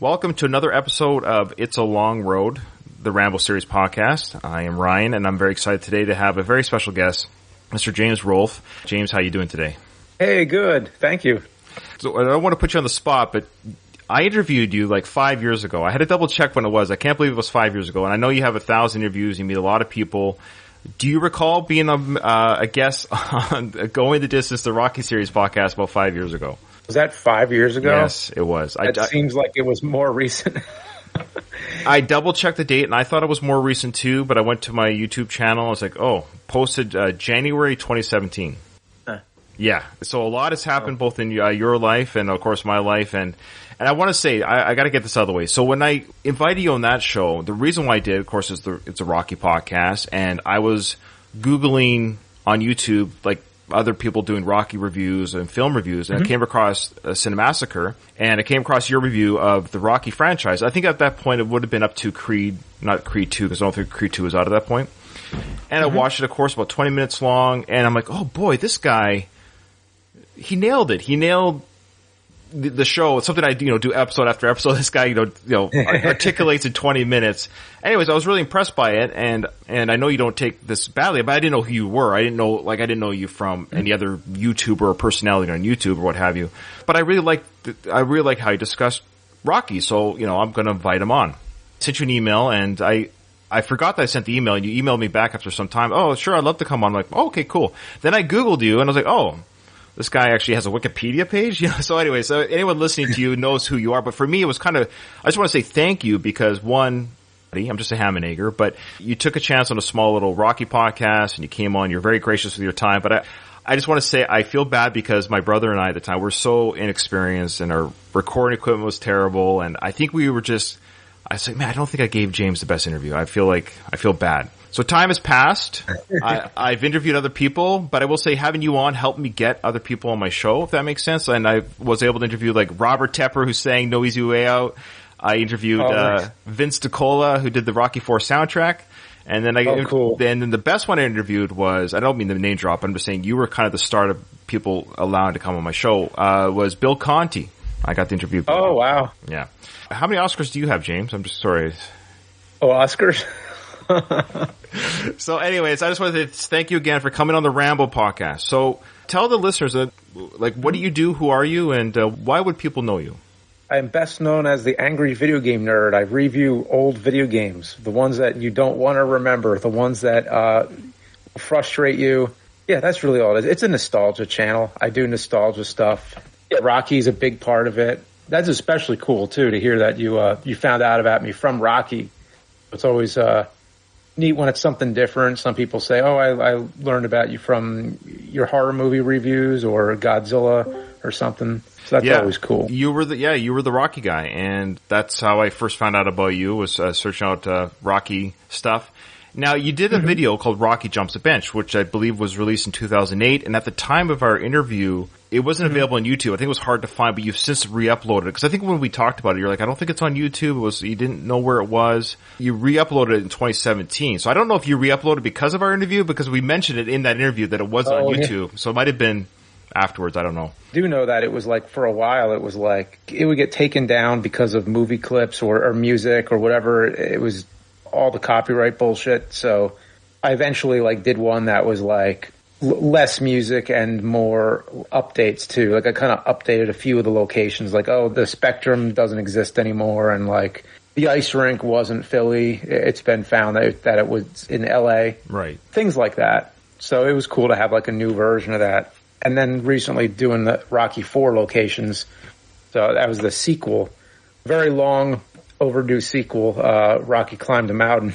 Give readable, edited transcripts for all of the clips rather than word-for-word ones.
Welcome to another episode of It's a Long Road, the Rambo series podcast. I am Ryan, and I'm very excited today to have a very special guest, Mr. James Rolfe. James, how are you doing today? Hey, good. Thank you. So I don't want to put you on the spot, but I interviewed you like 5 years ago. I had to double check when it was. I can't believe it was 5 years ago. And I know you have 1,000 interviews. You meet a lot of people. Do you recall being a guest on Going the Distance, the Rocky series podcast about 5 years ago? Was that 5 years ago? Yes, it was. It seems like it was more recent. I double checked the date and I thought it was more recent too, but I went to my YouTube channel. I was like, posted January 2017. Yeah. So a lot has happened both in your life and of course my life. And I want to say, I got to get this out of the way. So when I invited you on that show, the reason why I did, of course, is it's a Rocky podcast. And I was Googling on YouTube, like, other people doing Rocky reviews and film reviews, and I came across Cinemassacre, and I came across your review of the Rocky franchise. I think at that point it would have been up to not Creed 2, because I don't think Creed 2 was out at that point. And I watched it, of course, about 20 minutes long, and I'm like, oh boy, this guy, he nailed it. He nailed the show. It's something I do episode after episode. This guy articulates in 20 minutes. Anyways, I was really impressed by it, and I know you don't take this badly, but I didn't know who you were. I didn't know you from any other YouTuber or personality on YouTube or what have you. But I really like how you discussed Rocky, so I'm going to invite him on. Sent you an email, and I forgot that I sent the email, and you emailed me back after some time. Oh, sure, I'd love to come on. I'm like, oh, okay, cool. Then I Googled you, and I was like, oh, this guy actually has a Wikipedia page. So anyway, so anyone listening to you knows who you are. But for me, it was I just want to say thank you because one, I'm just a ham and egger, but you took a chance on a small little Rocky podcast and you came on. You're very gracious with your time. But I just want to say I feel bad because my brother and I at the time were so inexperienced and our recording equipment was terrible. And I think I was like, man, I don't think I gave James the best interview. I feel bad. So time has passed. I've interviewed other people, but I will say having you on helped me get other people on my show, if that makes sense. And I was able to interview like Robert Tepper, who sang No Easy Way Out. I interviewed Vince DiCola, who did the Rocky IV soundtrack. And then cool. Then the best one I interviewed was, I don't mean the name drop, I'm just saying you were kind of the start of people allowing to come on my show, was Bill Conti. I got to interview Bill. Oh, wow. Yeah. How many Oscars do you have, James? I'm just sorry. Oh, Oscars? So anyways, I just wanted to thank you again for coming on the Rambo podcast. So tell the listeners, what do you do, who are you, and why would people know you? I am best known as the Angry Video Game Nerd. I review old video games, the ones that you don't want to remember, the ones that frustrate you. Yeah, that's really all it is. It's a nostalgia channel. I do nostalgia stuff. Rocky's a big part of it. That's especially cool, too, to hear that you found out about me from Rocky. It's always neat when it's something different. Some people say, oh, I learned about you from your horror movie reviews or Godzilla or something. So that's always cool. You were the Rocky guy, and that's how I first found out about you, was searching out Rocky stuff. Now, you did a video called Rocky Jumps the Bench, which I believe was released in 2008, and at the time of our interview, it wasn't available on YouTube. I think it was hard to find, but you've since re-uploaded it. Because I think when we talked about it, you're like, I don't think it's on YouTube. You didn't know where it was. You re-uploaded it in 2017. So I don't know if you re-uploaded because of our interview, because we mentioned it in that interview that it wasn't on YouTube. Yeah. So it might have been afterwards. I don't know. I do know that it was like, for a while, it was like, it would get taken down because of movie clips or music or whatever. It was all the copyright bullshit. So I eventually did one that was like less music and more updates too. Like I kind of updated a few of the locations, like, oh, the Spectrum doesn't exist anymore, and like the ice rink wasn't Philly. It's been found that it was in LA. Right. Things like that. So it was cool to have like a new version of that. And then recently doing the Rocky IV locations. So that was the sequel. Very long overdue sequel, Rocky Climbed a Mountain.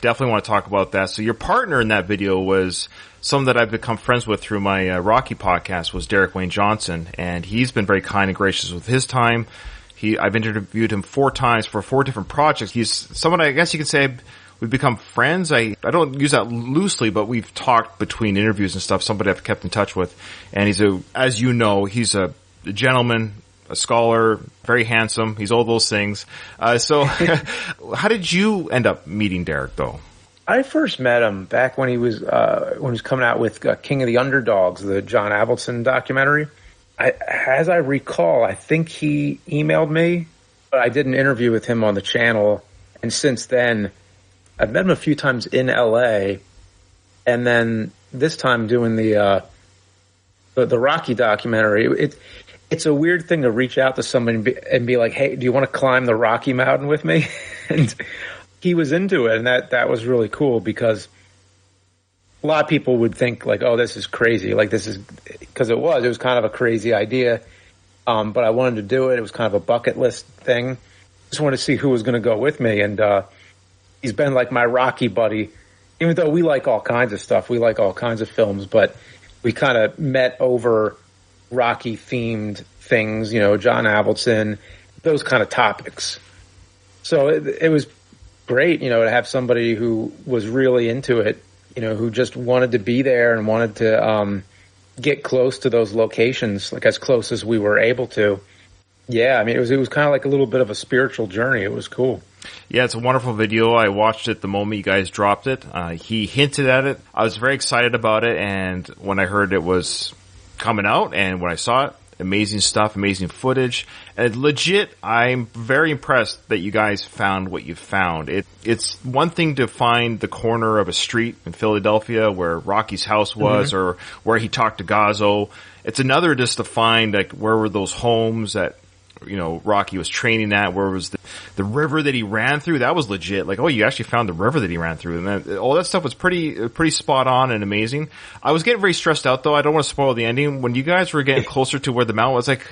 Definitely want to talk about that. So your partner in that video was someone that I've become friends with through my Rocky podcast, was Derek Wayne Johnson, and he's been very kind and gracious with his time. I've interviewed him 4 times for 4 different projects. He's someone, I guess you could say, we've become friends. I don't use that loosely, but we've talked between interviews and stuff, somebody I've kept in touch with. And as you know, he's a gentleman, a scholar, very handsome. He's all those things. So how did you end up meeting Derek, though? I first met him back when he was coming out with King of the Underdogs, the John Avildsen documentary. As I recall, I think he emailed me but I did an interview with him on the channel, and since then, I've met him a few times in LA, and then this time doing the Rocky documentary. It's a weird thing to reach out to somebody and be like, "Hey, do you want to climb the Rocky Mountain with me?" And he was into it, and that was really cool because a lot of people would think like, "Oh, this is crazy." Like this is because it was kind of a crazy idea, but I wanted to do it. It was kind of a bucket list thing. Just wanted to see who was going to go with me, and he's been like my Rocky buddy. Even though we like all kinds of stuff, we like all kinds of films, but we kind of met over Rocky themed things, John Avildsen, those kind of topics. So it was great, to have somebody who was really into it, who just wanted to be there and wanted to get close to those locations, like as close as we were able to. Yeah, I mean, it was kind of like a little bit of a spiritual journey. It was cool. Yeah, it's a wonderful video. I watched it the moment you guys dropped it. He hinted at it. I was very excited about it, and when I heard it was coming out and when I saw it, amazing stuff, amazing footage. And legit, I'm very impressed that you guys found what you found. It's one thing to find the corner of a street in Philadelphia where Rocky's house was or where he talked to Gazzo. It's another just to find like where were those homes that Rocky was training at, where was the river that he ran through. That was legit. Like, oh, you actually found the river that he ran through. And all that stuff was pretty spot on and amazing. I was getting very stressed out though. I don't want to spoil the ending. When you guys were getting closer to where the mountain was, like,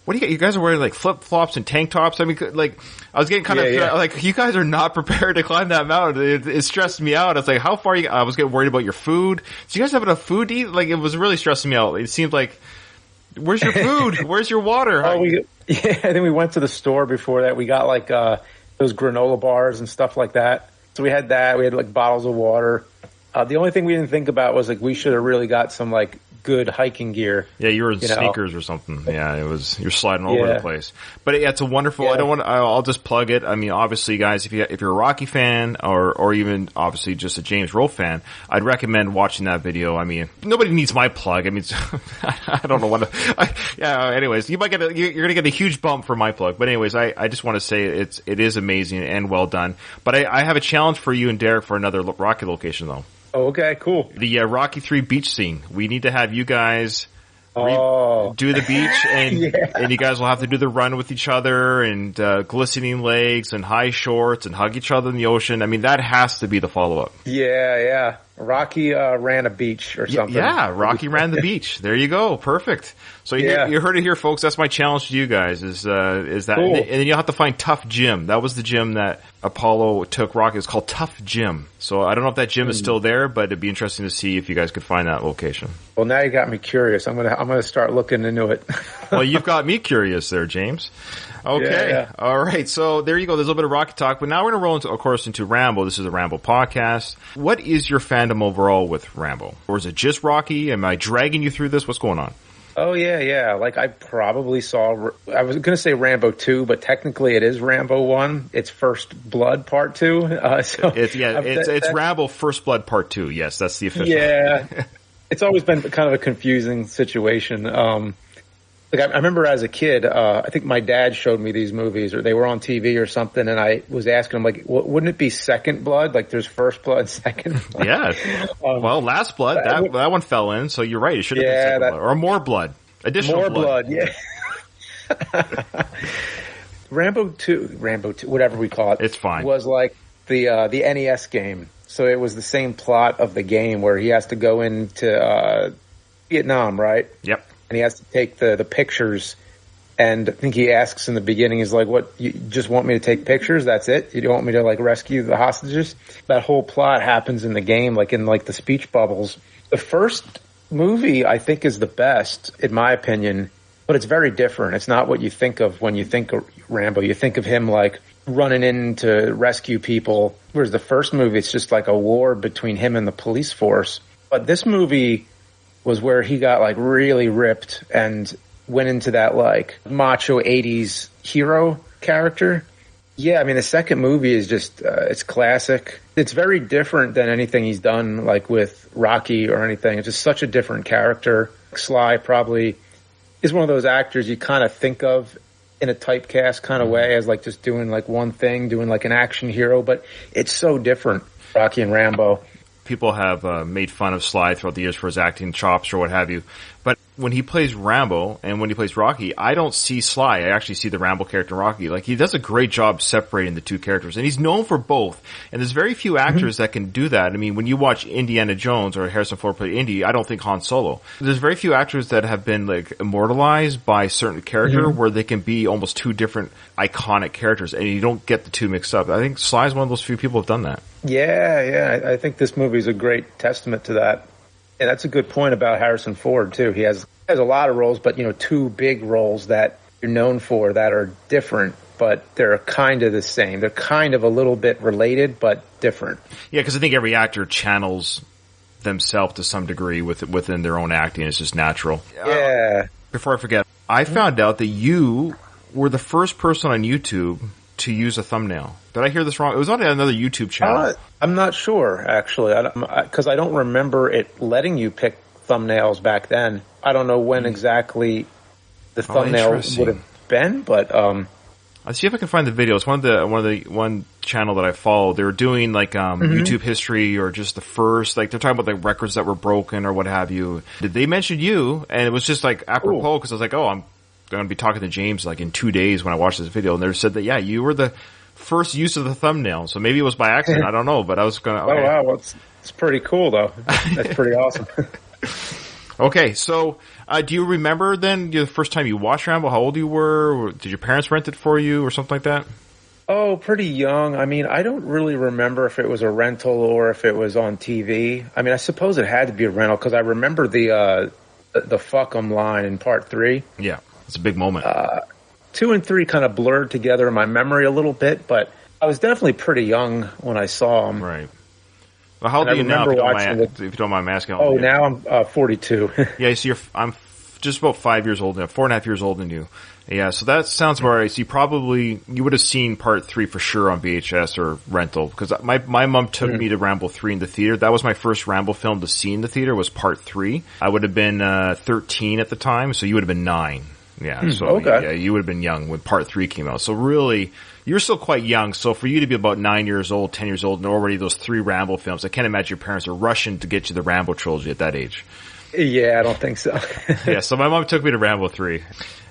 what do you guys are wearing like flip flops and tank tops? I mean, like, I was getting kind of like, you guys are not prepared to climb that mountain. It stressed me out. I was like, how far I was getting worried about your food. Do you guys have enough food to eat? Like, it was really stressing me out. It seemed like, where's your food? Where's your water? I think we went to the store before that. We got like those granola bars and stuff like that. So we had that. We had like bottles of water. The only thing we didn't think about was like we should have really got some like good hiking gear. Yeah, you were in sneakers or something. Yeah, you're sliding all over the place. But yeah, it's a wonderful. I'll just plug it. I mean, obviously, guys, if you're a Rocky fan or even obviously just a James Rolfe fan, I'd recommend watching that video. I mean, nobody needs my plug. I mean, I don't know what. Anyways, you're gonna get a huge bump for my plug. But anyways, I just want to say it is amazing and well done. But I have a challenge for you and Derek for another Rocky location though. Oh, okay, cool. The Rocky 3 beach scene. We need to have you guys do the beach, and and you guys will have to do the run with each other, and glistening legs, and high shorts, and hug each other in the ocean. I mean, that has to be the follow-up. Yeah. Rocky ran a beach or something. Yeah, Rocky ran the beach. There you go. Perfect. So you heard it here, folks. That's my challenge to you guys is that. Cool. And then you'll have to find Tough Gym. That was the gym that Apollo took Rocky. It's called Tough Gym. So I don't know if that gym is still there, but it'd be interesting to see if you guys could find that location. Well, now you got me curious. I'm gonna start looking into it. Well, you've got me curious there, James. Okay. Yeah. All right. So there you go. There's a little bit of Rocky talk, but now we're going to roll into, of course, into Rambo. This is a Rambo podcast. What is your fandom overall with Rambo? Or is it just Rocky? Am I dragging you through this? What's going on? Oh, yeah. Like I probably saw, I was going to say Rambo 2, but technically it is Rambo 1. It's First Blood Part 2. It's Rambo First Blood Part 2. Yes, that's the official. Yeah. It's always been kind of a confusing situation. Like I remember as a kid, I think my dad showed me these movies, or they were on TV or something, and I was asking him, like, wouldn't it be Second Blood? Like, there's First Blood, Second Blood. Yeah. Well, Last Blood, that one fell in, so you're right. It should have been Second Blood. Or More Blood. Additional blood. Yeah. Rambo 2, whatever we call it. It's fine. Was like the NES game. So it was the same plot of the game where he has to go into Vietnam, right? Yep. And he has to take the pictures, and I think he asks in the beginning, he's like, what, you just want me to take pictures? That's it? You don't want me to, like, rescue the hostages? That whole plot happens in the game, like, in, like, the speech bubbles. The first movie, I think, is the best, in my opinion, but it's very different. It's not what you think of when you think of Rambo. You think of him, like, running in to rescue people, whereas the first movie, it's just like a war between him and the police force. But this movie was where he got like really ripped and went into that like macho 80s hero character. Yeah, I mean, the second movie is just, it's classic. It's very different than anything he's done like with Rocky or anything. It's just such a different character. Sly probably is one of those actors you kind of think of in a typecast kind of way as like just doing like one thing, doing like an action hero, but it's so different, Rocky and Rambo. People have made fun of Sly throughout the years for his acting chops or what have you. But when he plays Rambo and when he plays Rocky, I don't see Sly. I actually see the Rambo character in Rocky. Like, he does a great job separating the two characters. And he's known for both. And there's very few actors that can do that. I mean, when you watch Indiana Jones or Harrison Ford play Indy, I don't think Han Solo. There's very few actors that have been, like, immortalized by a certain character where they can be almost two different iconic characters. And you don't get the two mixed up. I think Sly's one of those few people who have done that. Yeah. I think this movie is a great testament to that. And that's a good point about Harrison Ford, too. He has a lot of roles, but, two big roles that you're known for that are different, but they're kind of the same. They're kind of a little bit related, but different. Yeah, because I think every actor channels themselves to some degree within their own acting. It's just natural. Yeah. Before I forget, I found out that you were the first person on YouTube to use a thumbnail. Did I hear this wrong? It was on another YouTube channel. I'm not sure, actually, because I don't remember it letting you pick thumbnails back then. I don't know when exactly the thumbnail would have been, but let's see if I can find the video. It's one channel that I follow. They were doing like YouTube history or just the first, like they're talking about like records that were broken or what have you. Did they mention you? And it was just like apropos because I was like, I'm going to be talking to James like in 2 days when I watch this video, and they said that you were the first use of the thumbnail. So maybe it was by accident. I don't know, but I was going to. Okay. Oh wow, well, it's pretty cool though. That's pretty awesome. Okay, so do you remember then the first time you watched Rambo? How old you were? Did your parents rent it for you or something like that? Oh, pretty young. I mean, I don't really remember if it was a rental or if it was on TV. I mean, I suppose it had to be a rental because I remember the fuck 'em line in part 3. Yeah. It's a big moment. 2 and 3 kind of blurred together in my memory a little bit, but I was definitely pretty young when I saw them. Right. Well, how old are you now, if you don't mind me asking? Oh, now I'm 42. Yeah, so I'm just about 5 years old now, 4.5 years older than you. Yeah, so that sounds about right. So you would have seen part 3 for sure on VHS or rental, because my mom took me to Rambo 3 in the theater. That was my first Rambo film to see in the theater, was part 3. I would have been 13 at the time, so you would have been 9. Yeah, so yeah, you would have been young when part 3 came out. So really, you're still quite young. So for you to be about 9 years old, 10 years old, and already those 3 Rambo films, I can't imagine your parents are rushing to get you the Rambo trilogy at that age. Yeah, I don't think so. Yeah, so my mom took me to Rambo 3.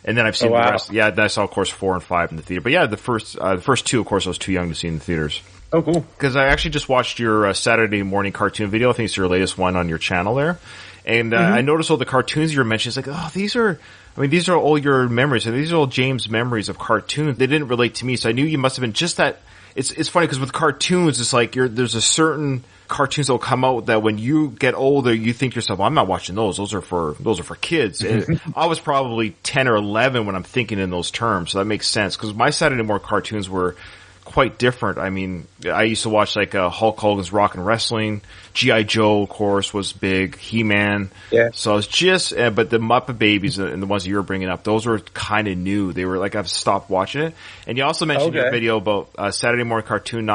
And then I've seen the rest. Yeah, then I saw, of course, 4 and 5 in the theater. But yeah, the first 2, of course, I was too young to see in the theaters. Oh, cool. Because I actually just watched your Saturday morning cartoon video. I think it's your latest one on your channel there. And I noticed all the cartoons you were mentioning. It's like, these are all your memories. And these are all James' memories of cartoons. They didn't relate to me, so I knew you must have been just that. It's funny because with cartoons, it's like there's a certain cartoons that will come out that when you get older, you think to yourself, well, I'm not watching those. Those are for kids. And I was probably 10 or 11 when I'm thinking in those terms. So that makes sense because my Saturday morning cartoons were quite different. I mean, I used to watch like Hulk Hogan's Rock and Wrestling. G.I. Joe, of course, was big. He-Man. Yeah. So it's just, but the Muppet Babies and the ones that you were bringing up, those were kind of new. They were like, I've stopped watching it. And you also mentioned your video about Saturday morning cartoon.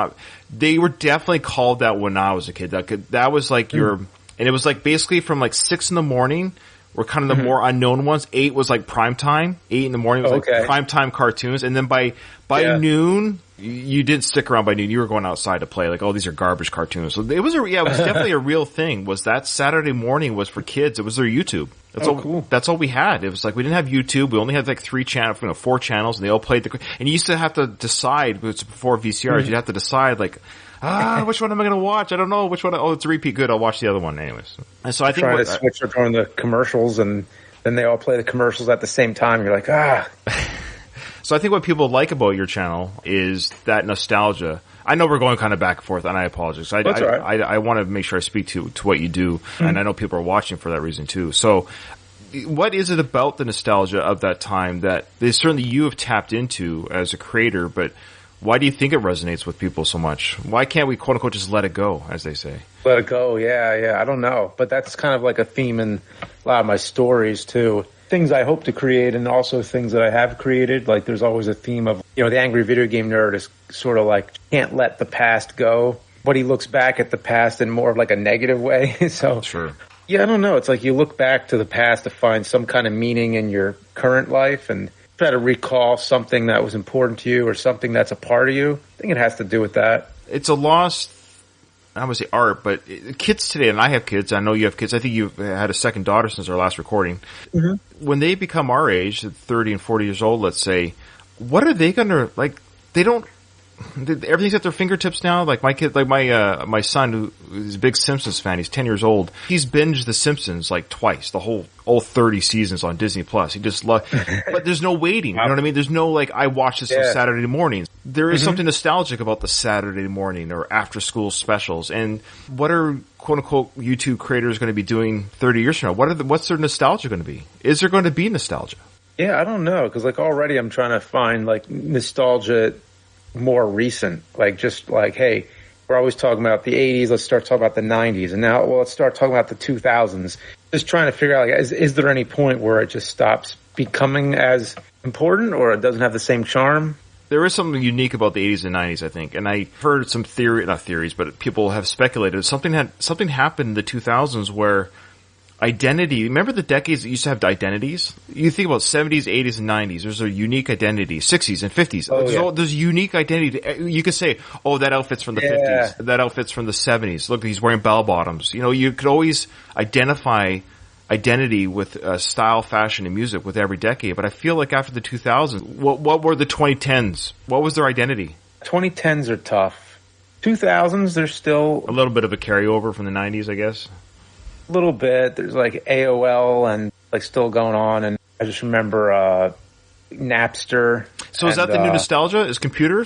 They were definitely called that when I was a kid. That was like and it was like basically from like 6 in the morning were kind of the more unknown ones. 8 was like prime time. 8 in the morning was like prime time cartoons. And then by noon, you didn't stick around by noon. You were going outside to play. Like, these are garbage cartoons. So it was definitely a real thing. Was that Saturday morning was for kids. It was their YouTube. Cool. That's all we had. It was like we didn't have YouTube. We only had like 4 channels, and they all played and you used to have to decide. It was before VCRs. You'd have to decide like, which one am I going to watch? I don't know which one. Oh, it's a repeat. Good. I'll watch the other one anyways. And so I think trying to switch during the commercials, and then they all play the commercials at the same time. You're like, So I think what people like about your channel is that nostalgia. I know we're going kind of back and forth, and I apologize. I want to make sure I speak to what you do, and I know people are watching for that reason too. So what is it about the nostalgia of that time that certainly you have tapped into as a creator, but why do you think it resonates with people so much? Why can't we, quote unquote, just let it go, as they say? Let it go, yeah. I don't know. But that's kind of like a theme in a lot of my stories too. Things I hope to create and also things that I have created. Like there's always a theme of, the angry video game nerd is sort of like can't let the past go, but he looks back at the past in more of like a negative way. So sure. Yeah, I don't know. It's like you look back to the past to find some kind of meaning in your current life, and try to recall something that was important to you or something that's a part of you. I think it has to do with that. It's a lost, I would say art, but kids today, and I have kids, I know you have kids, I think you've had a second daughter since our last recording. Mm-hmm. When they become our age, 30 and 40 years old, let's say, what are they going to, like, they don't, everything's at their fingertips now. Like my kid, like my son, who is a big Simpsons fan, he's 10 years old. He's binged The Simpsons like twice, the whole 30 seasons on Disney Plus. He just loves, but there's no waiting. You know what I mean? There's no like, I watch this on Saturday mornings. There is something nostalgic about the Saturday morning or after school specials. And what are quote unquote YouTube creators going to be doing 30 years from now? What's their nostalgia going to be? Is there going to be nostalgia? Yeah, I don't know. Cause like already I'm trying to find like nostalgia more recent, like just like, hey, we're always talking about the 80s, let's start talking about the 90s, and now, well, let's start talking about the 2000s. Just trying to figure out, like, is there any point where it just stops becoming as important, or it doesn't have the same charm? There is something unique about the 80s and 90s, I think, and I heard some not theories, but people have speculated. Something happened in the 2000s where identity, remember the decades that used to have identities? You think about 70s, 80s, and 90s. There's a unique identity. 60s and 50s. There's a unique identity. You could say, oh, that outfit's from the 50s. That outfit's from the 70s. Look, he's wearing bell bottoms. You know, you could always identify identity with style, fashion, and music with every decade. But I feel like after the 2000s, what were the 2010s? What was their identity? 2010s are tough. 2000s, there's still a little bit of a carryover from the 90s, I guess. Little bit. There's like AOL and like still going on, and I just remember Napster. So is that the new nostalgia? Is computer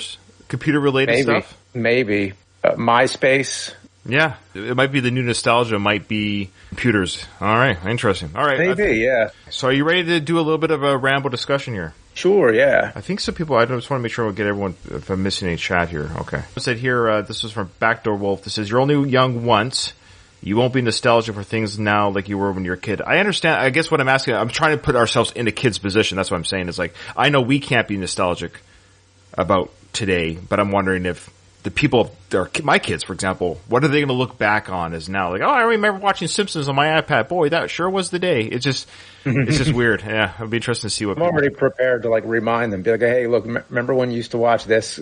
related stuff? Maybe MySpace. Yeah, it might be the new nostalgia. Might be computers. All right, interesting. All right, maybe. Yeah. So are you ready to do a little bit of a Rambo discussion here? Sure. Yeah. I think some people. I just want to make sure we'll get everyone. If I'm missing any chat here, okay. I said here. This was from Backdoor Wolf. This says you're only young once. You won't be nostalgic for things now like you were when you were a kid. I understand. I guess what I'm asking, I'm trying to put ourselves in a kid's position. That's what I'm saying. It's like, I know we can't be nostalgic about today, but I'm wondering if the people, my kids, for example, what are they going to look back on as now? Like, oh, I remember watching Simpsons on my iPad. Boy, that sure was the day. It's just weird. Yeah, it'll be interesting to see what. I'm already prepared to like remind them, be like, hey, look, remember when you used to watch this?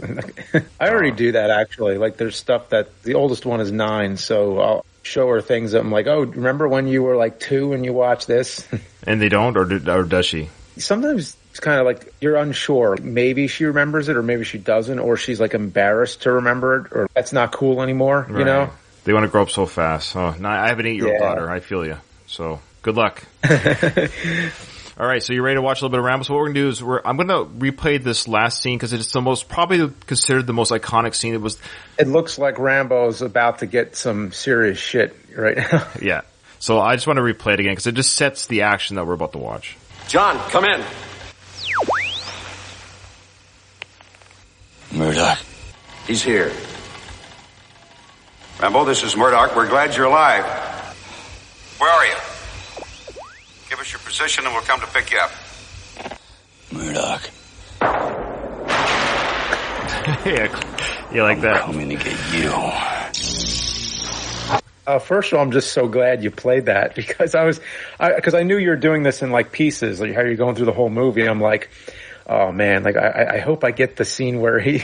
I already do that actually. Like, there's stuff that the oldest one is 9, so I'll show her things that I'm like, oh, remember when you were like 2 and you watched this? And they don't, or does she? Sometimes it's kind of like you're unsure. Maybe she remembers it, or maybe she doesn't, or she's like embarrassed to remember it, or that's not cool anymore. Right. You know, they want to grow up so fast. Oh, no, I have an 8-year-old daughter. I feel you. So good luck. All right, so you're ready to watch a little bit of Rambo. So what we're going to do is I'm going to replay this last scene because it's probably considered the most iconic scene. It looks like Rambo's about to get some serious shit right now. Yeah. So I just want to replay it again because it just sets the action that we're about to watch. John, come in. Murdoch. He's here. Rambo, this is Murdoch. We're glad you're alive. Where are you? Give us your position and we'll come to pick you up. Murdoch. Yeah, you like that? I'm coming to get you. First of all, I'm just so glad you played that because I knew you were doing this in like pieces, like how you're going through the whole movie. I'm like, oh man, like I hope I get the scene where he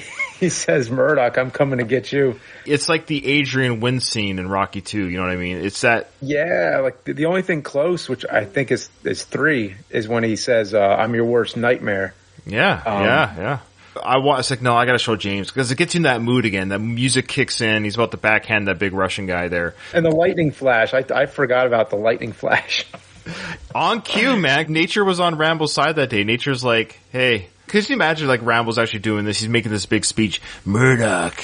says, Murdoch, I'm coming to get you. It's like the Adrian Wynn scene in Rocky 2, you know what I mean? It's that. Yeah, like the only thing close, which I think is 3, is when he says, I'm your worst nightmare. Yeah, yeah. It's like, no, I gotta show James, because it gets you in that mood again. The music kicks in, he's about to backhand that big Russian guy there. And the lightning flash, I forgot about the lightning flash. On cue, man. Nature was on Rambo's side that day. Nature's like, hey, could you imagine like Rambo's actually doing this? He's making this big speech, Murdoch.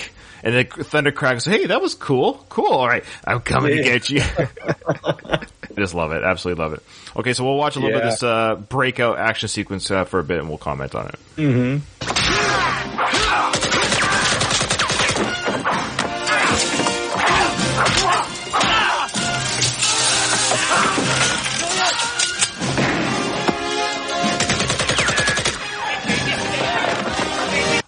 And then Thunder cracks, hey, that was cool. Cool, alright, I'm coming to get you. I just love it, absolutely love it. Okay, so we'll watch a little bit of this breakout action sequence for a bit and we'll comment on it. Mm-hmm.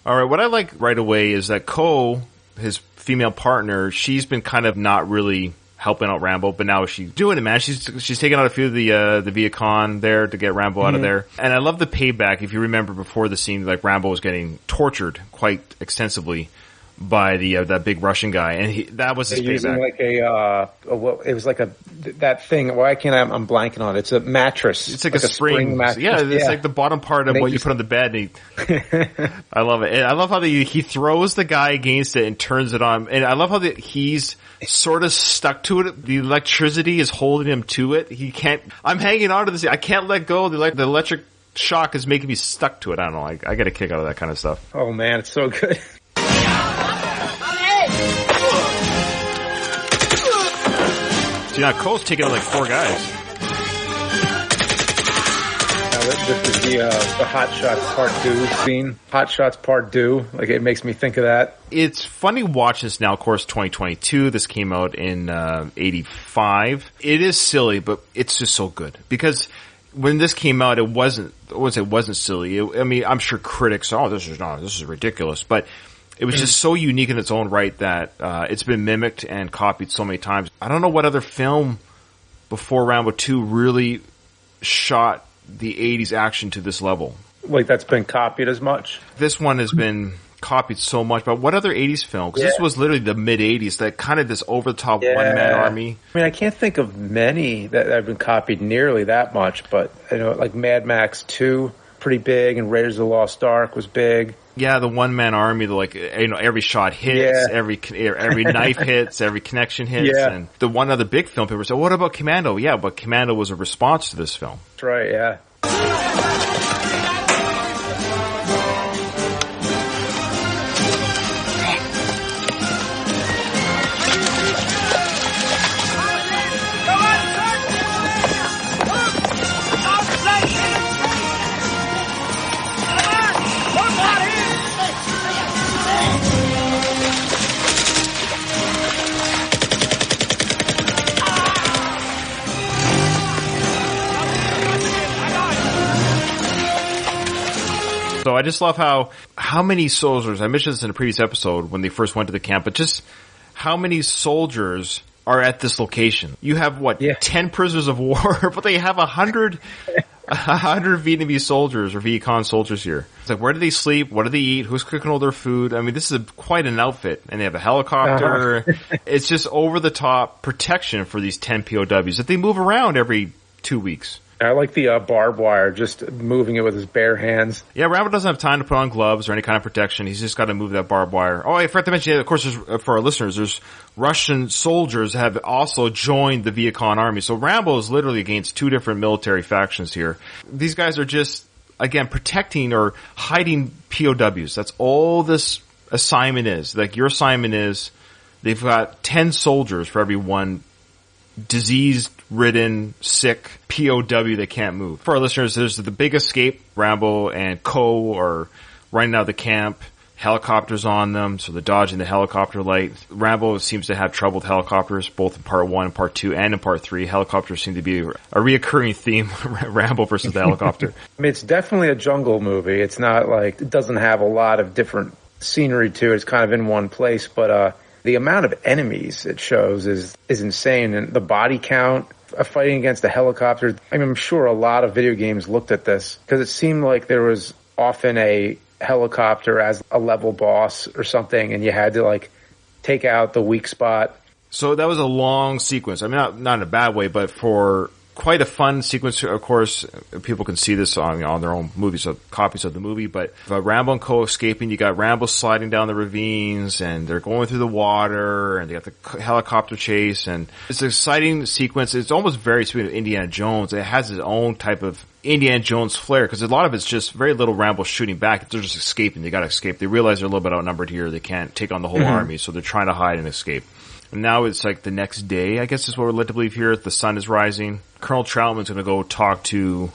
All right, what I like right away is that Ko, his female partner, she's been kind of not really helping out Rambo, but now she's doing it, man. She's taking out a few of the Viet Cong there to get Rambo out of there. And I love the payback. If you remember before the scene, like Rambo was getting tortured quite extensively by that big Russian guy, and that was his payback. Using like it was like that thing. Why can't I'm blanking on it? It's a mattress. It's like a spring mattress. Yeah, it's like the bottom part of what you put on the bed. I love it. And I love how he throws the guy against it and turns it on. And I love how he's sort of stuck to it. The electricity is holding him to it. He can't. I'm hanging on to this. I can't let go. The electric shock is making me stuck to it. I don't know. I get a kick out of that kind of stuff. Oh man, it's so good. See, now Cole's taking out like 4 guys. This is the Hot Shots Part 2 scene. Hot Shots Part 2. Like, it makes me think of that. It's funny watching this now, of course, 2022. This came out in 85. It is silly, but it's just so good. Because when this came out, it wasn't silly. I mean, I'm sure critics, this is ridiculous. But it was just so unique in its own right that it's been mimicked and copied so many times. I don't know what other film before Rambo 2 really shot the 80s action to this level. Like, that's been copied as much? This one has been copied so much. But what other 80s film? Because this was literally the mid-80s, that kind of this over-the-top one-man army. I mean, I can't think of many that have been copied nearly that much. But, like Mad Max 2, pretty big, and Raiders of the Lost Ark was big. Yeah, the one-man army, every shot hits, every knife hits, every connection hits. Yeah. And the one other big film people said, what about Commando? Yeah, but Commando was a response to this film. That's right, yeah. So I just love how many soldiers, I mentioned this in a previous episode when they first went to the camp, but just how many soldiers are at this location. You have 10 prisoners of war, but they have 100 Vietnamese soldiers or Viet Cong soldiers here. It's like, where do they sleep? What do they eat? Who's cooking all their food? I mean, this is quite an outfit. And they have a helicopter. It's just over the top protection for these 10 POWs that they move around every 2 weeks. I like the barbed wire, just moving it with his bare hands. Yeah, Rambo doesn't have time to put on gloves or any kind of protection. He's just got to move that barbed wire. Oh, I forgot to mention, of course, for our listeners, there's Russian soldiers have also joined the Viet Cong army. So Rambo is literally against 2 different military factions here. These guys are just, again, protecting or hiding POWs. That's all this assignment is. Like, your assignment is, they've got 10 soldiers for every one disease-ridden, sick POW that can't move. For our listeners, there's the big escape. Rambo and Co. are running out of the camp. Helicopters on them, so they're dodging the helicopter light. Rambo seems to have trouble with helicopters, both in part 1 and part 2, and in part 3. Helicopters seem to be a reoccurring theme, Rambo versus the helicopter. I mean, it's definitely a jungle movie. It's not like, it doesn't have a lot of different scenery to it. It's kind of in one place, but the amount of enemies it shows is insane. And the body count, fighting against the helicopter. I mean, I'm sure a lot of video games looked at this because it seemed like there was often a helicopter as a level boss or something, and you had to like take out the weak spot. So that was a long sequence. I mean, not in a bad way, but for quite a fun sequence. Of course, people can see this on their own movies, copies of the movie. But Rambo and Co. escaping, you got Rambo sliding down the ravines, and they're going through the water, and they got the helicopter chase, and it's an exciting sequence. It's almost very sweet of Indiana Jones. It has its own type of Indiana Jones flair, because a lot of it's just very little Rambo shooting back. They're just escaping. They got to escape. They realize they're a little bit outnumbered here. They can't take on the whole army, so they're trying to hide and escape. And now it's like the next day, I guess is what we're led to believe here. The sun is rising. Colonel Troutman's going to go talk to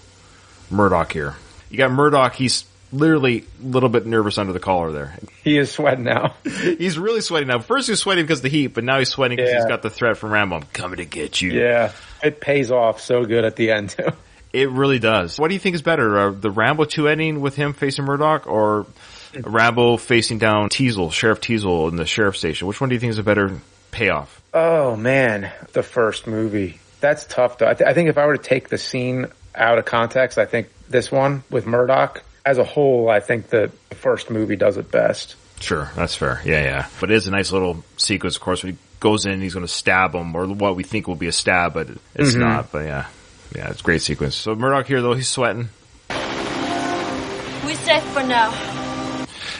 Murdoch here. You got Murdoch. He's literally a little bit nervous under the collar there. He is sweating now. He's really sweating now. First he was sweating because of the heat, but now he's sweating because he's got the threat from Rambo. I'm coming to get you. Yeah, it pays off so good at the end, too. It really does. What do you think is better, the Rambo 2 ending with him facing Murdoch, or Rambo facing down Teasel, Sheriff Teasel in the sheriff station? Which one do you think is a better payoff? Oh man, the first movie. That's tough though. I think if I were to take the scene out of context, I think this one with Murdoch as a whole, I think the first movie does it best. Sure, that's fair. Yeah. But it is a nice little sequence, of course, when he goes in, he's going to stab him, or what we think will be a stab, but it's not. But yeah, it's a great sequence. So Murdoch here, though, he's sweating. We're safe for now.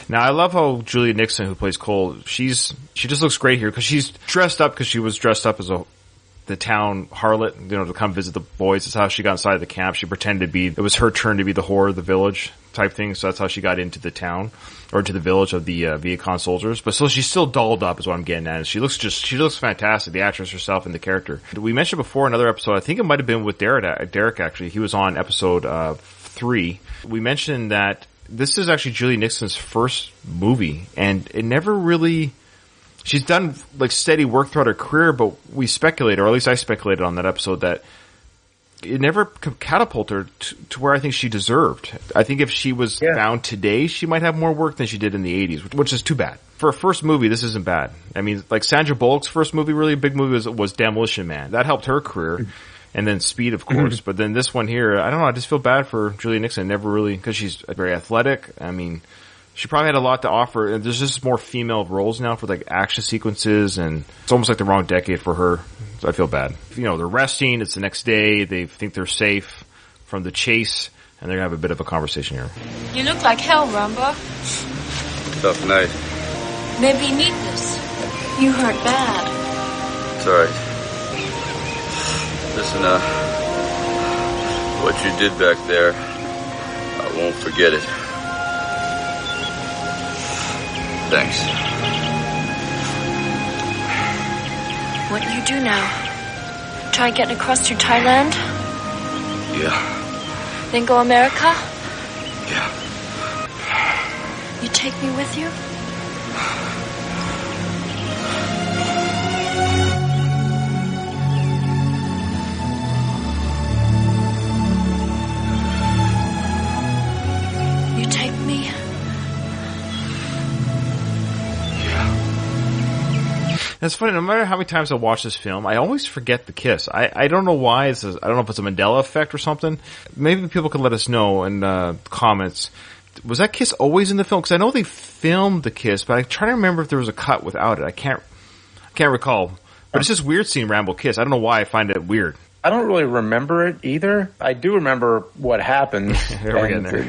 Now, I love how Julia Nixon, who plays Cole, she just looks great here, because she's dressed up, because she was dressed up as the town harlot, to come visit the boys. That's how she got inside the camp. She pretended it was her turn to be the whore of the village type thing. So that's how she got into the town, or into the village of the Viet Cong soldiers. But so she's still dolled up is what I'm getting at. She looks fantastic, the actress herself and the character. We mentioned before in another episode, I think it might have been with Derek actually. He was on episode 3. We mentioned that this is actually Julia Nixon's first movie, and it never really... She's done like steady work throughout her career, but we speculated, or at least I speculated on that episode, that it never catapulted her to where I think she deserved. I think if she was found today, she might have more work than she did in the 80s, which is too bad. For a first movie, this isn't bad. I mean, like Sandra Bullock's first movie, really big movie, was Demolition Man. That helped her career. And then Speed, of course. But then this one here, I don't know, I just feel bad for Julia Nixon. Never really, because she's very athletic. I mean... She probably had a lot to offer, and there's just more female roles now for like action sequences, and it's almost like the wrong decade for her. So I feel bad. They're resting. It's the next day. They think they're safe from the chase, and they're gonna have a bit of a conversation here. You look like hell, Rambo. Tough night. Maybe you need this. You hurt bad. It's alright. Listen, what you did back there, I won't forget it. Thanks. What do you do now? Try getting across to Thailand? Yeah. Then go America? Yeah. You take me with you? You take me? It's funny, no matter how many times I watch this film, I always forget the kiss. I don't know why. I don't know if it's a Mandela effect or something. Maybe people could let us know in comments. Was that kiss always in the film? Because I know they filmed the kiss, but I try to remember if there was a cut without it. I can't recall. But it's just weird seeing Rambo kiss. I don't know why I find it weird. I don't really remember it either. I do remember what happened. We're getting there.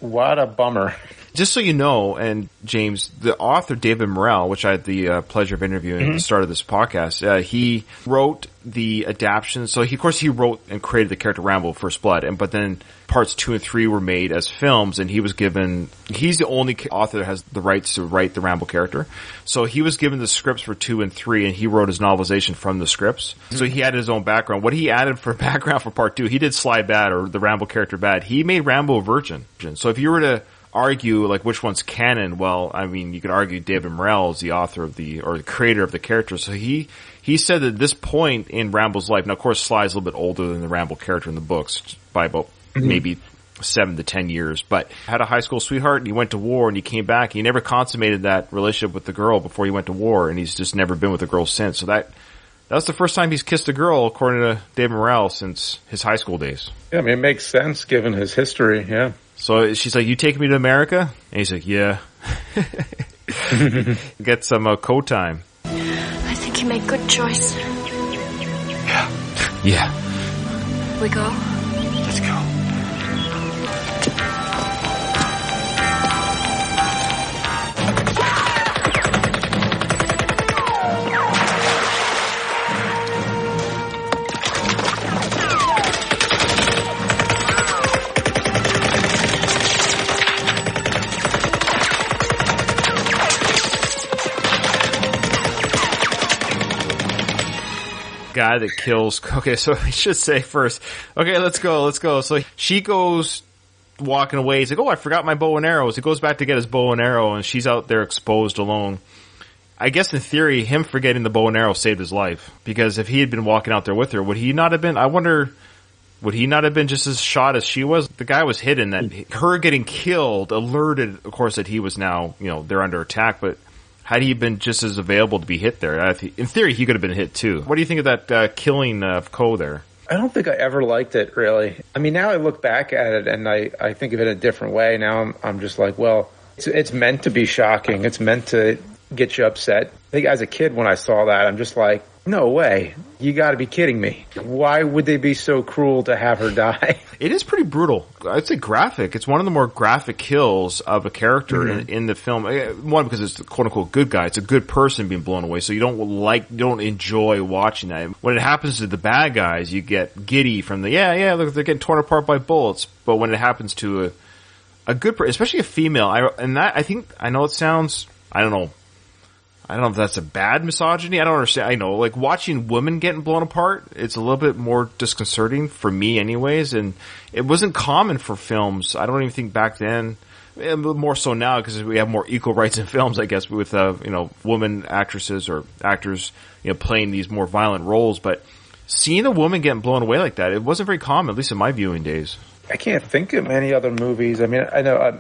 What a bummer. Just so you know, and James, the author David Morrell, which I had the pleasure of interviewing at the start of this podcast, he wrote the adaptation. So he wrote and created the character Rambo: First Blood, but then parts 2 and 3 were made as films, and he's the only author that has the rights to write the Rambo character. So he was given the scripts for 2 and 3, and he wrote his novelization from the scripts. So he had his own background. What he added for background for part 2, he did Sly Bad, or the Rambo character Bad. He made Rambo a virgin. So if you were to argue like which one's canon, well, I mean, you could argue David Morrell is the author of the creator of the character. So he said that at this point in Rambo's life, now of course Sly's a little bit older than the Rambo character in the books by about maybe 7 to 10 years, but had a high school sweetheart, and he went to war, and he came back. He never consummated that relationship with the girl before he went to war, and he's just never been with a girl since. So that was the first time he's kissed a girl, according to David Morrell, since his high school days. Yeah, I mean, it makes sense given his history, yeah. So she's like, "You taking me to America?" And he's like, "Yeah." Get some co-time. I think you made good choice. Yeah. Yeah. We go? Let's go. Guy that kills. Okay, so we should say first. Okay, let's go. So she goes walking away. He's like, "Oh, I forgot my bow and arrows." He goes back to get his bow and arrow, and she's out there exposed alone. I guess in theory, him forgetting the bow and arrow saved his life, because if he had been walking out there with her, would he not have been? I wonder. Would he not have been just as shot as she was? The guy was hidden. That her getting killed alerted, of course, that he was now, they're under attack, but Had he been just as available to be hit there, in theory, he could have been hit too. What do you think of that killing of Ko there? I don't think I ever liked it, really. I mean, now I look back at it and I think of it a different way. Now I'm just like, well, it's meant to be shocking. It's meant to get you upset. I think as a kid when I saw that, I'm just like, no way. You got to be kidding me. Why would they be so cruel to have her die? It is pretty brutal. I'd say graphic. It's one of the more graphic kills of a character in the film. One, because it's the quote-unquote good guy. It's a good person being blown away, so you don't enjoy watching that. When it happens to the bad guys, you get giddy from look, they're getting torn apart by bullets. But when it happens to a good person, especially a female, I know it sounds, I don't know if that's a bad misogyny. I don't understand. I know, like, watching women getting blown apart, it's a little bit more disconcerting for me anyways, and it wasn't common for films. I don't even think back then, more so now because we have more equal rights in films, I guess, with, women actresses or actors, playing these more violent roles, but seeing a woman getting blown away like that, it wasn't very common, at least in my viewing days. I can't think of many other movies. I mean, I know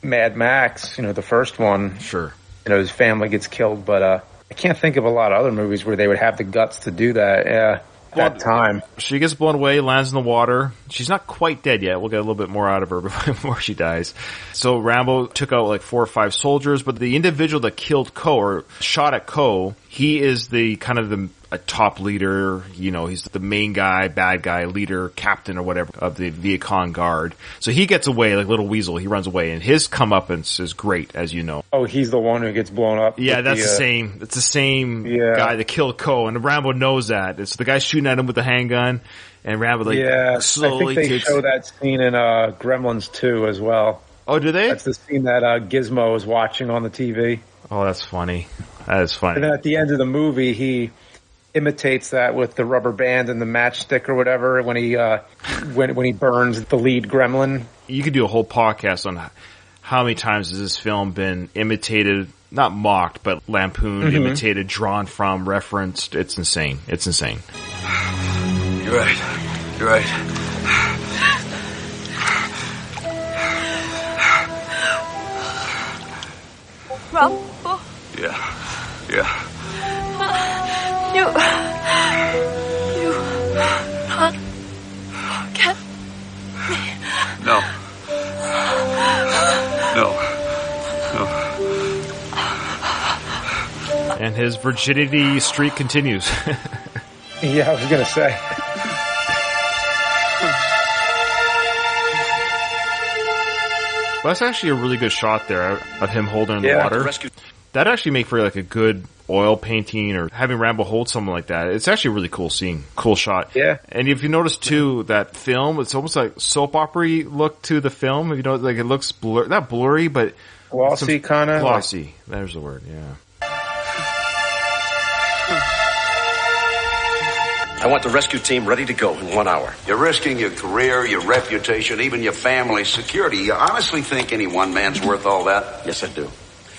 Mad Max, the first one. Sure. His family gets killed, but I can't think of a lot of other movies where they would have the guts to do that. Yeah, that time. She gets blown away, lands in the water. She's not quite dead yet. We'll get a little bit more out of her before she dies. So Rambo took out like 4 or 5 soldiers, but the individual that killed Ko or shot at Ko, he is the kind of a top leader, he's the main guy, bad guy, leader, captain or whatever of the Viet Cong Guard. So he gets away like Little Weasel. He runs away and his comeuppance is great, as you know. Oh, he's the one who gets blown up? Yeah, that's it's the same guy that killed Ko, and Rambo knows that. It's the guy shooting at him with the handgun, and Rambo slowly I think they show that scene in Gremlins 2 as well. Oh, do they? That's the scene that Gizmo is watching on the TV. Oh, that's funny. That is funny. And then at the end of the movie, he imitates that with the rubber band and the matchstick or whatever when he when he burns the lead gremlin. You could do a whole podcast on how many times has this film been imitated, not mocked, but lampooned, imitated, drawn from, referenced. It's insane. It's insane. You're right. You're right. Rambo? Yeah. You not forget me. No. And his virginity streak continues. Yeah, I was going to say. Well, that's actually a really good shot there of him holding in the water. That'd actually make for like a good oil painting or having Rambo hold someone like that. It's actually a really cool scene. Cool shot. Yeah. And if you notice too, that film, it's almost like soap opera look to the film. If you know, like it looks not blurry, but glossy kind of. Glossy. There's the word. Yeah. I want the rescue team ready to go in 1 hour. You're risking your career, your reputation, even your family's security. You honestly think any one man's worth all that? Yes, I do.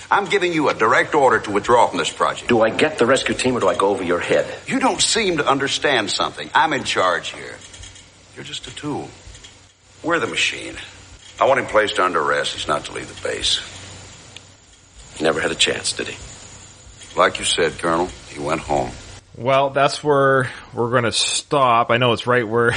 I'm giving you a direct order to withdraw from this project. Do I get the rescue team or do I go over your head? You don't seem to understand something. I'm in charge here. You're just a tool. We're the machine. I want him placed under arrest. He's not to leave the base. Never had a chance, did he? Like you said, Colonel, he went home. Well, that's where we're going to stop. I know it's right where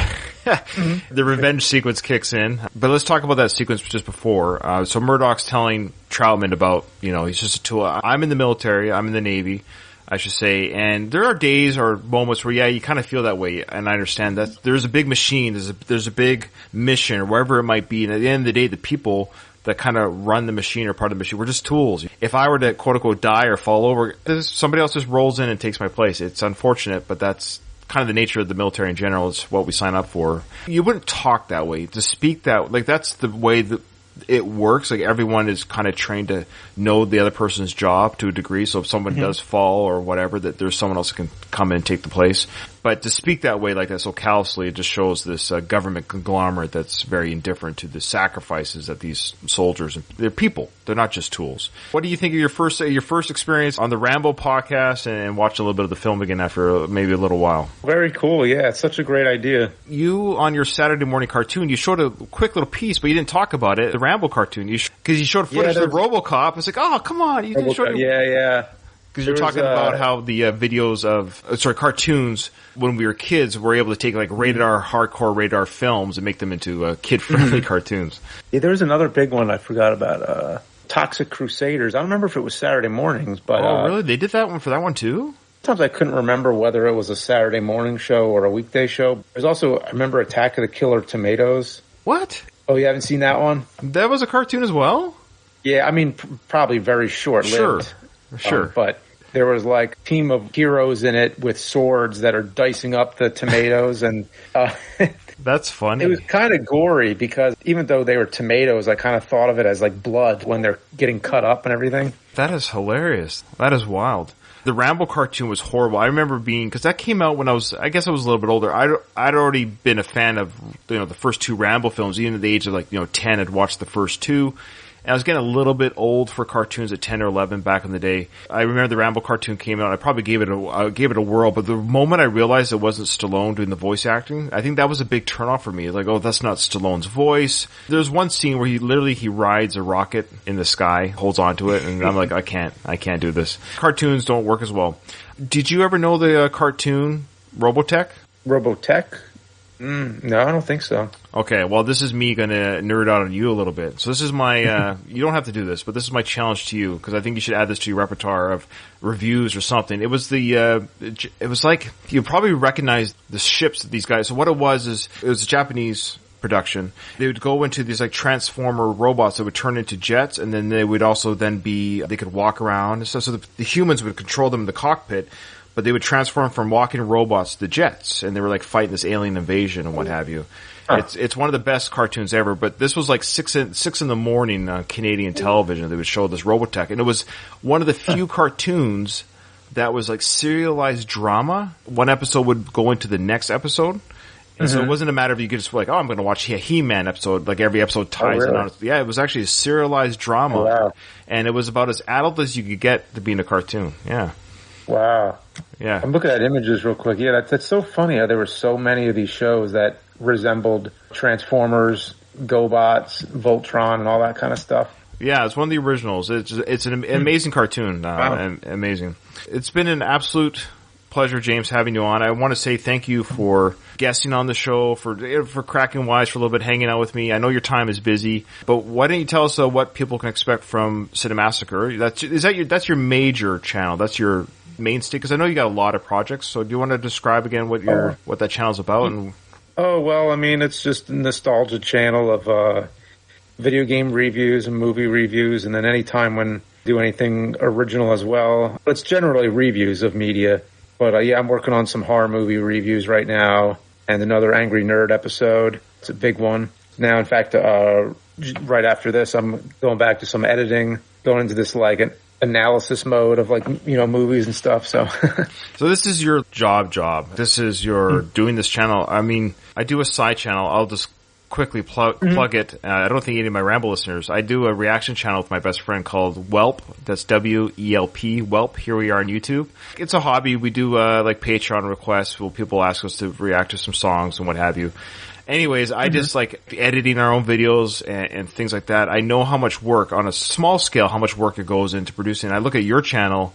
the revenge sequence kicks in. But let's talk about that sequence just before. So Murdoch's telling Troutman about, he's just a tool. I'm in the military. I'm in the Navy, I should say. And there are days or moments where, you kind of feel that way. And I understand that there's a big machine. There's a big mission or wherever it might be. And at the end of the day, the people that kind of run the machine or part of the machine. We're just tools. If I were to quote unquote die or fall over, somebody else just rolls in and takes my place. It's unfortunate, but that's kind of the nature of the military in general. It's what we sign up for. You wouldn't talk that way. To speak that, like that's the way that it works. Like everyone is kind of trained to know the other person's job to a degree. So if someone does fall or whatever, that there's someone else that can come in and take the place. But to speak that way like that so callously, it just shows this government conglomerate that's very indifferent to the sacrifices that these soldiers, they're people. They're not just tools. What do you think of your first experience on the Rambo podcast and watching a little bit of the film again after maybe a little while? Very cool. Yeah, it's such a great idea. You, on your Saturday morning cartoon, you showed a quick little piece, but you didn't talk about it, the Rambo cartoon. Because you showed footage of RoboCop. It's like, oh, come on. You didn't show it. Yeah. Because you're talking about how the videos of, cartoons, when we were kids, were able to take like hardcore rated R films and make them into kid-friendly cartoons. Yeah, there was another big one I forgot about, Toxic Crusaders. I don't remember if it was Saturday mornings, but... Oh, really? They did that one for that one too? Sometimes I couldn't remember whether it was a Saturday morning show or a weekday show. There's also, I remember Attack of the Killer Tomatoes. What? Oh, you haven't seen that one? That was a cartoon as well? Yeah, I mean, probably very short-lived. Sure. But there was like a team of heroes in it with swords that are dicing up the tomatoes, and that's funny. It was kind of gory because even though they were tomatoes, I kind of thought of it as like blood when they're getting cut up and everything. That is hilarious. That is wild. The Rambo cartoon was horrible. I remember because that came out when I guess I was a little bit older. I'd already been a fan of, the first two Rambo films. Even at the age of 10, I'd watched the first two. And I was getting a little bit old for cartoons at 10 or 11 back in the day. I remember the Rambo cartoon came out. I probably gave it a whirl, but the moment I realized it wasn't Stallone doing the voice acting, I think that was a big turnoff for me. Like, oh, that's not Stallone's voice. There's one scene where he rides a rocket in the sky, holds onto it, and I'm like, I can't do this. Cartoons don't work as well. Did you ever know the cartoon Robotech? Robotech? No, I don't think so. Okay, well, this is me going to nerd out on you a little bit. So this is my, you don't have to do this, but this is my challenge to you, because I think you should add this to your repertoire of reviews or something. It was it was like, you probably recognize the ships that these guys, so what it was a Japanese production. They would go into these like transformer robots that would turn into jets, and then they would also they could walk around. So the humans would control them in the cockpit, but they would transform from walking robots to jets, and they were like fighting this alien invasion and what have you. Huh. It's one of the best cartoons ever, but this was like 6 in the morning on Canadian television. They would show this Robotech, and it was one of the few cartoons that was like serialized drama. One episode would go into the next episode. And so it wasn't a matter of you could just be like, oh, I'm going to watch a He-Man episode. Like every episode ties in on it. Yeah, it was actually a serialized drama. Oh, wow. And it was about as adult as you could get to being a cartoon. Yeah. Wow. Yeah. I'm looking at images real quick. Yeah, that's so funny how there were so many of these shows that resembled Transformers, GoBots, Voltron, and all that kind of stuff. Yeah, it's one of the originals. It's an amazing cartoon. Wow. Amazing. It's been an absolute pleasure, James, having you on. I want to say thank you for guesting on the show, for cracking wise for a little bit, hanging out with me. I know your time is busy, but why don't you tell us what people can expect from Cinemassacre? That's your major channel. That's your mainstay, because I know you got a lot of projects. So do you want to describe again what that channel's about? And oh, well, I mean, it's just a nostalgia channel of video game reviews and movie reviews, and then any time when I do anything original as well. It's generally reviews of media. But yeah, I'm working on some horror movie reviews right now, and another Angry Nerd episode. It's a big one. Now, in fact, right after this, I'm going back to some editing, going into this like an analysis mode of movies and stuff. So this is your job. This is your doing this channel. I mean, I do a side channel. I'll just quickly plug it. I don't think any of my Rambo listeners. I do a reaction channel with my best friend called Whelp. That's WELP, Whelp. Here we are on YouTube. It's a hobby. We do like Patreon requests where people ask us to react to some songs and what have you. Anyways, I just like editing our own videos and things like that. I know how much work, on a small scale, how much work it goes into producing. I look at your channel,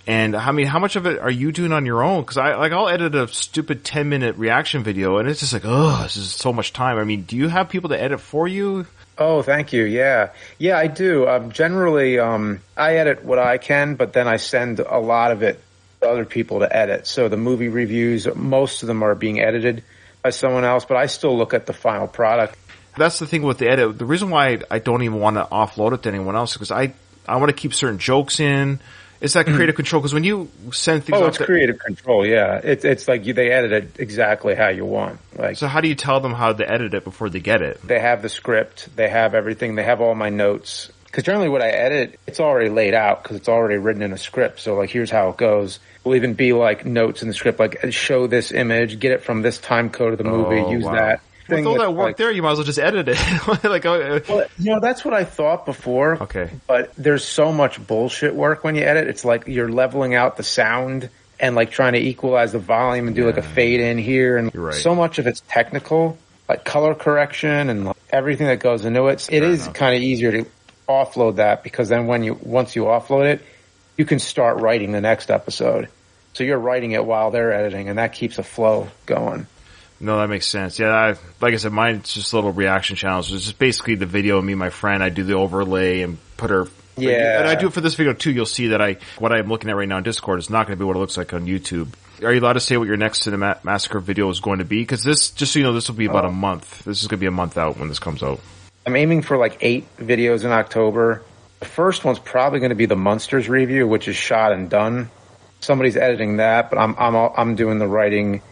and I mean, how much of it are you doing on your own? Because I'll edit a stupid 10-minute reaction video, and it's just like, oh, this is so much time. I mean, do you have people to edit for you? Oh, thank you. Yeah, I do. Generally, I edit what I can, but then I send a lot of it to other people to edit. So the movie reviews, most of them are being edited by someone else, but I still look at the final product. That's the thing with the edit. The reason why I don't even want to offload it to anyone else is because I want to keep certain jokes in. It's that creative control, because when you send things it's creative control, yeah. It's like they edit it exactly how you want. Like, so how do you tell them how to edit it before they get it? They have the script. They have everything. They have all my notes. Because generally what I edit, it's already laid out because it's already written in a script. So like, here's how it goes. Will even be like notes in the script, like show this image, get it from this time code of the movie, use that. With all that work there, you might as well just edit it. Well, that's what I thought before. Okay. But there's so much bullshit work when you edit. It's like you're leveling out the sound and like trying to equalize the volume and do like a fade in here. And so much of it's technical, like color correction and like everything that goes into it. It is kind of easier to offload that because then once you offload it, you can start writing the next episode. So you're writing it while they're editing, and that keeps a flow going. No, that makes sense. Yeah, like I said, mine's just little reaction channels. It's just basically the video of me and my friend. I do the overlay and put her... Yeah. And I do it for this video, too. You'll see that what I'm looking at right now on Discord is not going to be what it looks like on YouTube. Are you allowed to say what your next Cinema Massacre video is going to be? Because this, just so you know, this will be about a month. This is going to be a month out when this comes out. I'm aiming for like 8 videos in October. The first one's probably going to be the Munsters review, which is shot and done. Somebody's editing that, but I'm doing the writing,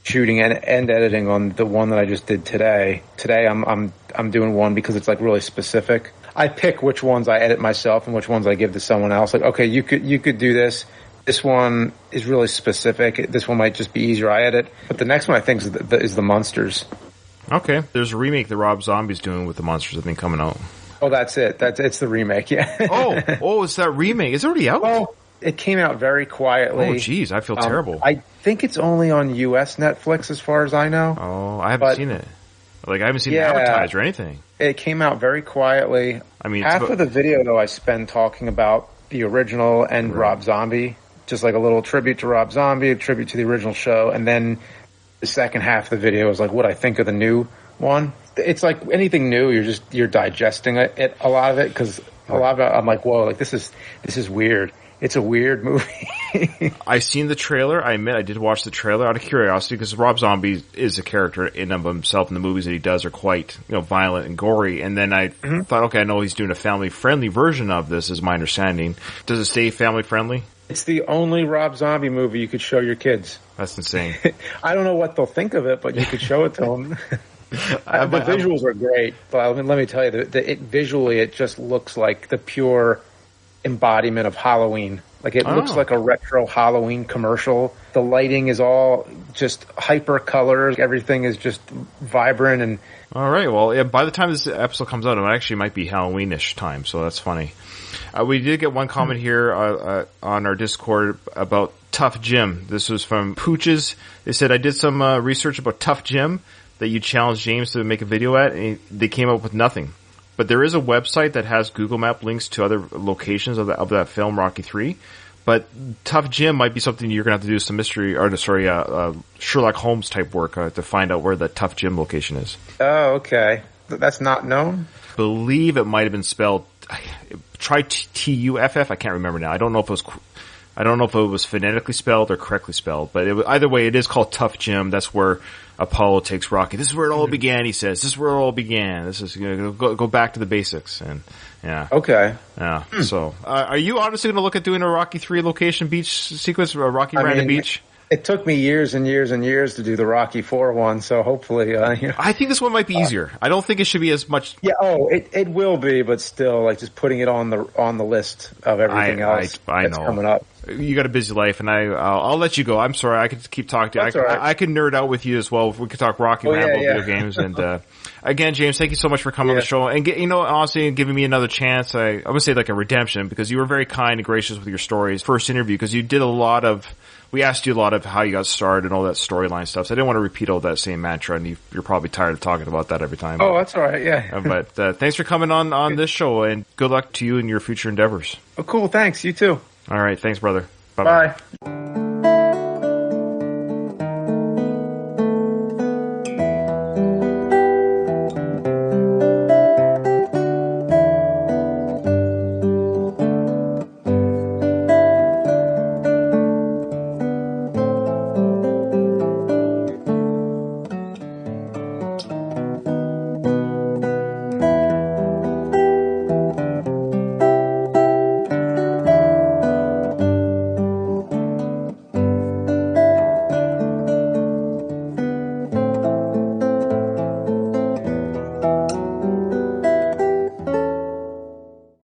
shooting, and editing on the one that I just did today. Today I'm doing one because it's like really specific. I pick which ones I edit myself and which ones I give to someone else. Like, okay, you could do this. This one is really specific. This one might just be easier. I edit, but the next one I think is the Munsters. Okay, there's a remake that Rob Zombie's doing with the Munsters. I think coming out. Oh, that's it. It's the remake. Yeah. It's that remake. It's already out. Oh, it came out very quietly. Oh, geez, I feel terrible. I think it's only on U.S. Netflix, as far as I know. Oh, I haven't seen it. Like, I haven't seen it advertised or anything. It came out very quietly. I mean, half of the video, though, I spend talking about the original and Rob Zombie. Just like a little tribute to Rob Zombie, a tribute to the original show. And then the second half of the video is like what I think of the new one. It's like anything new, you're digesting it a lot of it, because a lot of it, I'm like, whoa, like this is weird. It's a weird movie. I've seen the trailer. I admit I did watch the trailer out of curiosity because Rob Zombie is a character in of himself, and the movies that he does are quite, violent and gory. And then I thought, okay, I know he's doing a family-friendly version of this, is my understanding. Does it stay family-friendly? It's the only Rob Zombie movie you could show your kids. That's insane. I don't know what they'll think of it, but you could show it to them. The visuals are great, but let me tell you, visually it just looks like the pure embodiment of Halloween. Like it looks like a retro Halloween commercial. The lighting is all just hyper colors. Everything is just vibrant and. All right. Well, by the time this episode comes out, it actually might be Halloweenish time. So that's funny. We did get one comment here on our Discord about Tough Jim. This was from Pooches. They said, I did some research about Tough Jim that you challenged James to make a video at, and they came up with nothing. But there is a website that has Google Map links to other locations of that film, Rocky III. But Tough Jim might be something you're going to have to do some Sherlock Holmes type work to find out where that Tough Jim location is. Oh, okay. That's not known? Believe it might have been spelled, try Tuff. I can't remember now. I don't know if it was phonetically spelled or correctly spelled, but either way, it is called Tough Jim. That's where Apollo takes Rocky. This is where it all began, he says. This is where it all began. This is go back to the basics. And yeah. Okay. Yeah. So, are you honestly going to look at doing a Rocky III location beach sequence, Rocky Miranda Beach? It took me years and years and years to do the Rocky IV one, so hopefully, I think this one might be easier. I don't think it should be as much. Yeah. Oh, it will be, but still, like just putting it on the list of everything else that's coming up. You got a busy life, and I'll let you go. I'm sorry, I could keep talking to you. I could nerd out with you as well. If we could talk Rocky Rambo video games. And again, James, thank you so much for coming on the show and honestly giving me another chance. I would say like a redemption, because you were very kind and gracious with your stories. First interview, because you did a lot of. We asked you a lot of how you got started and all that storyline stuff. So I didn't want to repeat all that same mantra, and you're probably tired of talking about that every time. Oh, that's all right. Yeah. But thanks for coming on this show, and good luck to you in your future endeavors. Oh, cool. Thanks. You too. All right. Thanks, brother. Bye-bye. Bye.